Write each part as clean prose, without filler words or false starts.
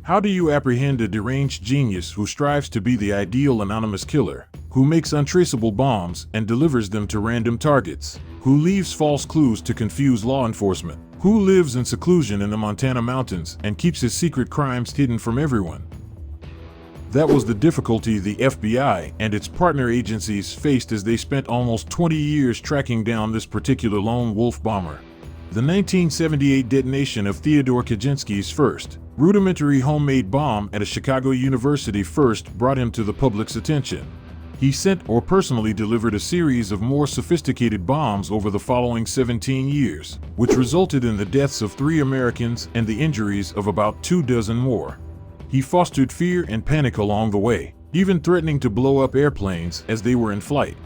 How do you apprehend a deranged genius who strives to be the ideal anonymous killer, who makes untraceable bombs and delivers them to random targets, who leaves false clues to confuse law enforcement, who lives in seclusion in the Montana mountains and keeps his secret crimes hidden from everyone? That was the difficulty the FBI and its partner agencies faced as they spent almost 20 years tracking down this particular lone wolf bomber. The 1978 detonation of Theodore Kaczynski's first, rudimentary homemade bomb at a Chicago university first brought him to the public's attention. He sent or personally delivered a series of more sophisticated bombs over the following 17 years, which resulted in the deaths of 3 Americans and the injuries of about 24 more. He fostered fear and panic along the way, even threatening to blow up airplanes as they were in flight.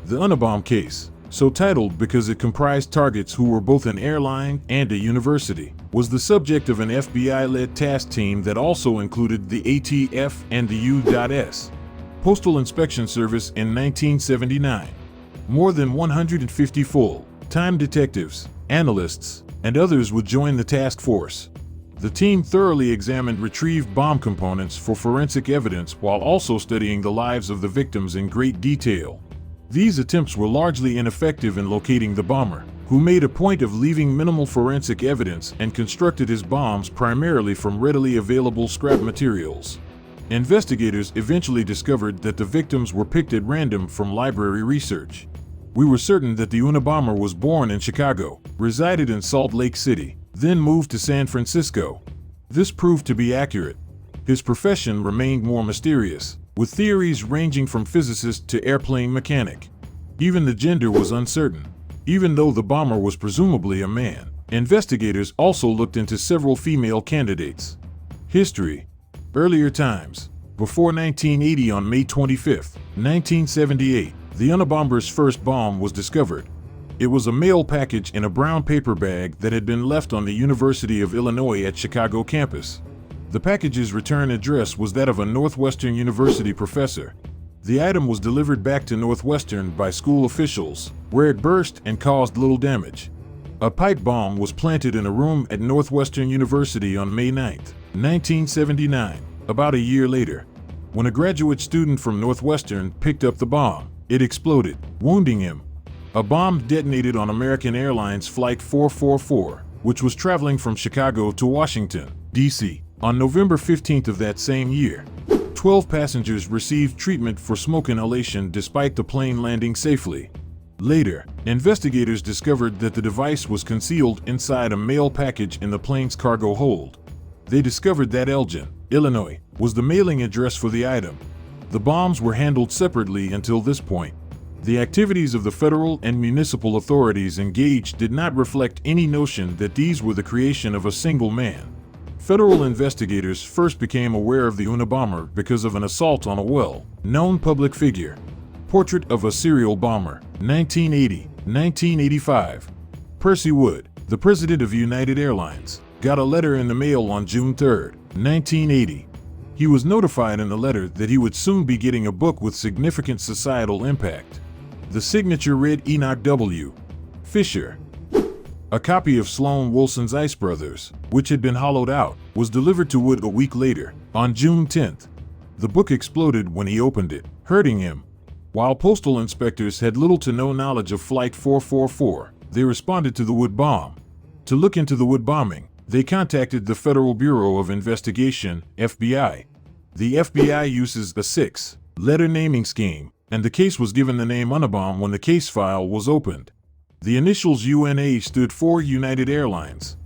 The Unabomber case, so titled because it comprised targets who were both an airline and a university, was the subject of an FBI-led task team that also included the ATF and the U.S. Postal Inspection Service in 1979. More than 150 full-time detectives, analysts, and others would join the task force. The team thoroughly examined retrieved bomb components for forensic evidence while also studying the lives of the victims in great detail. These attempts were largely ineffective in locating the bomber, who made a point of leaving minimal forensic evidence and constructed his bombs primarily from readily available scrap materials. Investigators eventually discovered that the victims were picked at random from library research. We were certain that the Unabomber was born in Chicago, resided in Salt Lake City, then moved to San Francisco. This proved to be accurate. His profession remained more mysterious, with theories ranging from physicist to airplane mechanic. Even the gender was uncertain. Even though the bomber was presumably a man, investigators also looked into several female candidates. History. Earlier times. Before 1980, on May 25, 1978, the Unabomber's first bomb was discovered. It was a mail package in a brown paper bag that had been left on the University of Illinois at Chicago campus. The package's return address was that of a Northwestern University professor. The item was delivered back to Northwestern by school officials, where it burst and caused little damage. A pipe bomb was planted in a room at Northwestern University on May 9, 1979, about a year later. When a graduate student from Northwestern picked up the bomb, it exploded, wounding him. A bomb detonated on American Airlines Flight 444, which was traveling from Chicago to Washington, D.C., on November 15th of that same year. 12 passengers received treatment for smoke inhalation despite the plane landing safely. Later, investigators discovered that the device was concealed inside a mail package in the plane's cargo hold. They discovered that Elgin, Illinois, was the mailing address for the item. The bombs were handled separately until this point. The activities of the federal and municipal authorities engaged did not reflect any notion that these were the creation of a single man. Federal investigators first became aware of the Unabomber because of an assault on a well-known public figure. Portrait of a Serial Bomber, 1980-1985. Percy Wood, the president of United Airlines, got a letter in the mail on June 3, 1980. He was notified in the letter that he would soon be getting a book with significant societal impact. The signature read Enoch W. Fisher. A copy of Sloan Wilson's Ice Brothers, which had been hollowed out, was delivered to Wood a week later, on June 10th. The book exploded when he opened it, hurting him. While postal inspectors had little to no knowledge of Flight 444, they responded to the Wood bomb. To look into the Wood bombing, they contacted the Federal Bureau of Investigation, FBI. The FBI uses a 6-letter naming scheme, and the case was given the name Unabomber when the case file was opened. The initials UNA stood for United Airlines.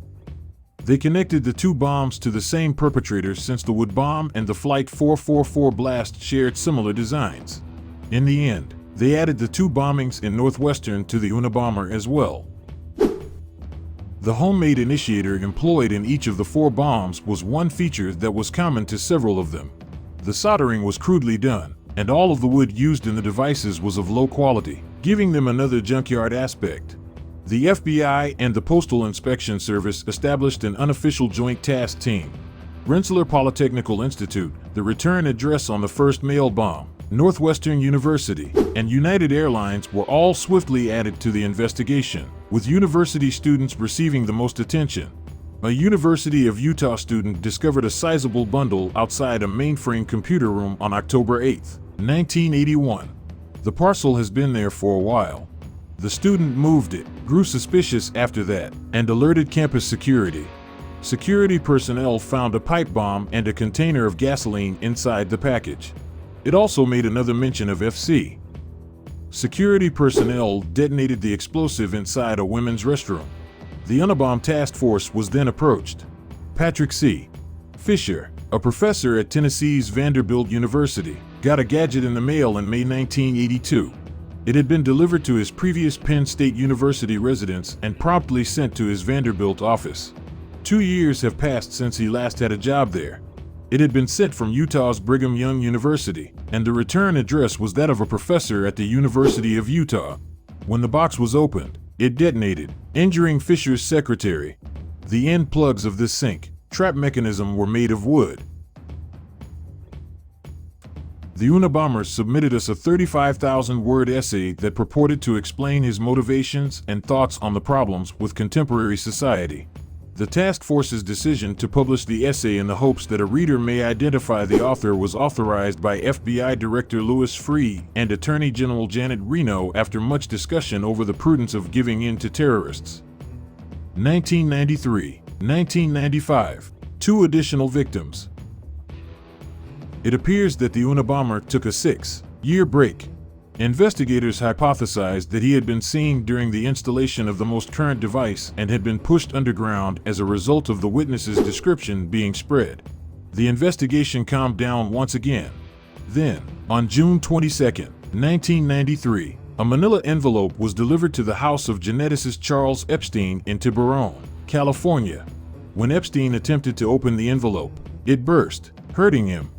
They connected the 2 bombs to the same perpetrators since the Wood bomb and the Flight 444 blast shared similar designs. In the end, they added the 2 bombings in Northwestern to the Unabomber as well. The homemade initiator employed in each of the 4 bombs was one feature that was common to several of them. The soldering was crudely done, and all of the wood used in the devices was of low quality, giving them another junkyard aspect. The FBI and the Postal Inspection Service established an unofficial joint task team. Rensselaer Polytechnical Institute, the return address on the first mail bomb, Northwestern University, and United Airlines were all swiftly added to the investigation, with university students receiving the most attention. A University of Utah student discovered a sizable bundle outside a mainframe computer room on October 8, 1981. The parcel has been there for a while. The student moved it, grew suspicious after that, and alerted campus security. Security personnel found a pipe bomb and a container of gasoline inside the package. It also made another mention of FC. Security personnel detonated the explosive inside a women's restroom. The Unabomber task force was then approached. Patrick C. Fisher, a professor at Tennessee's Vanderbilt University, got a gadget in the mail in May 1982. It had been delivered to his previous Penn State University residence and promptly sent to his Vanderbilt office. 2 years have passed since he last had a job there. It had been sent from Utah's Brigham Young University, and the return address was that of a professor at the University of Utah. When the box was opened, it detonated, injuring Fisher's secretary. The end plugs of this sink trap mechanism were made of wood. The Unabomber submitted us a 35,000-word essay that purported to explain his motivations and thoughts on the problems with contemporary society. The task force's decision to publish the essay in the hopes that a reader may identify the author was authorized by FBI Director Louis Freeh and Attorney General Janet Reno after much discussion over the prudence of giving in to terrorists. 1993, 1995. 2 additional victims. It appears that the Unabomber took a 6-year break. Investigators hypothesized that he had been seen during the installation of the most current device and had been pushed underground as a result of the witness's description being spread. The investigation calmed down once again. Then, on June 22, 1993, a manila envelope was delivered to the house of geneticist Charles Epstein in Tiburon, California. When Epstein attempted to open the envelope, it burst, hurting him.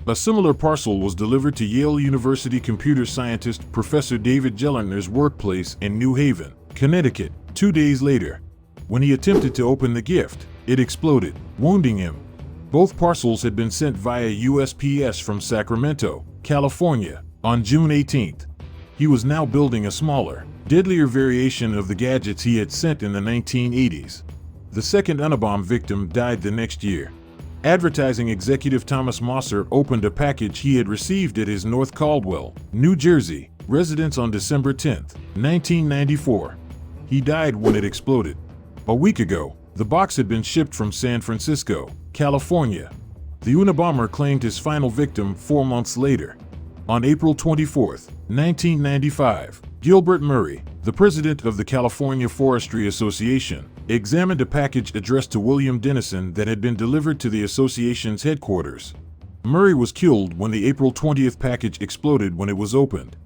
A similar parcel was delivered to Yale University computer scientist Professor David Gellerner's workplace in New Haven, Connecticut, 2 days later. When he attempted to open the gift, it exploded, wounding him. Both parcels had been sent via USPS from Sacramento, California, on June 18. He was now building a smaller, deadlier variation of the gadgets he had sent in the 1980s. The second Unabomber victim died the next year. Advertising executive Thomas Mosser opened a package he had received at his North Caldwell, New Jersey, residence on December 10, 1994. He died when it exploded. A week ago, the box had been shipped from San Francisco, California. The Unabomber claimed his final victim 4 months later. On April 24, 1995, Gilbert Murray, the president of the California Forestry Association, examined a package addressed to William Dennison that had been delivered to the association's headquarters. Murray was killed when the April 20th package exploded when it was opened,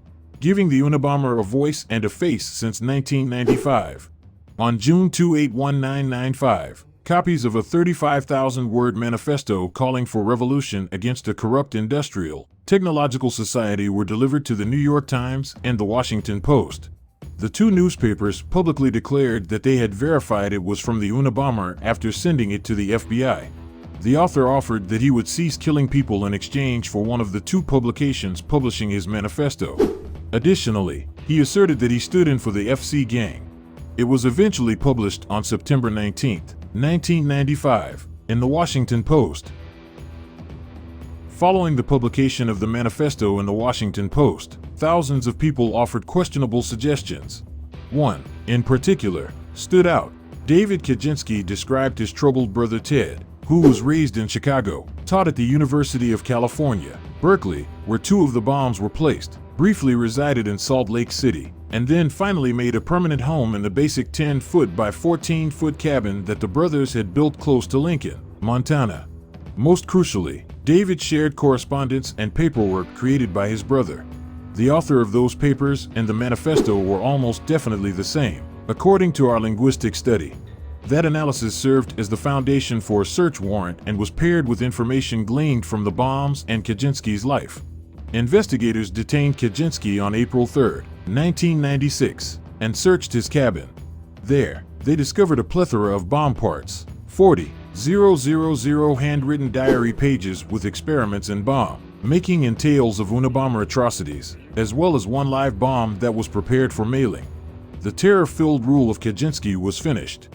giving the Unabomber a voice and a face since 1995. On June 28, 1995, copies of a 35,000-word manifesto calling for revolution against a corrupt industrial, technological society were delivered to the New York Times and the Washington Post. The 2 newspapers publicly declared that they had verified it was from the Unabomber after sending it to the FBI. The author offered that he would cease killing people in exchange for one of the 2 publications publishing his manifesto. Additionally, he asserted that he stood in for the FC gang. It was eventually published on September 19, 1995, in the Washington Post. Following the publication of the manifesto in the Washington Post, thousands of people offered questionable suggestions. One, in particular, stood out. David Kaczynski described his troubled brother Ted, who was raised in Chicago, taught at the University of California, Berkeley, where 2 of the bombs were placed, briefly resided in Salt Lake City, and then finally made a permanent home in the basic 10-foot by 14-foot cabin that the brothers had built close to Lincoln, Montana. Most crucially, David shared correspondence and paperwork created by his brother. The author of those papers and the manifesto were almost definitely the same, according to our linguistic study. That analysis served as the foundation for a search warrant and was paired with information gleaned from the bombs and Kaczynski's life. Investigators detained Kaczynski on April 3, 1996, and searched his cabin. There, they discovered a plethora of bomb parts, 40,000 handwritten diary pages with experiments in bomb making and tales of Unabomber atrocities, as well as 1 live bomb that was prepared for mailing. The terror-filled rule of Kaczynski was finished.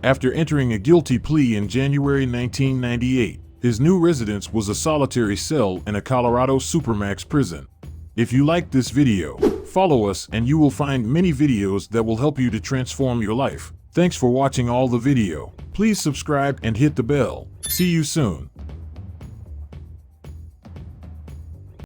After entering a guilty plea in January 1998, his new residence was a solitary cell in a Colorado Supermax prison. If you liked this video, follow us and you will find many videos that will help you to transform your life. Thanks for watching all the video. Please subscribe and hit the bell. See you soon.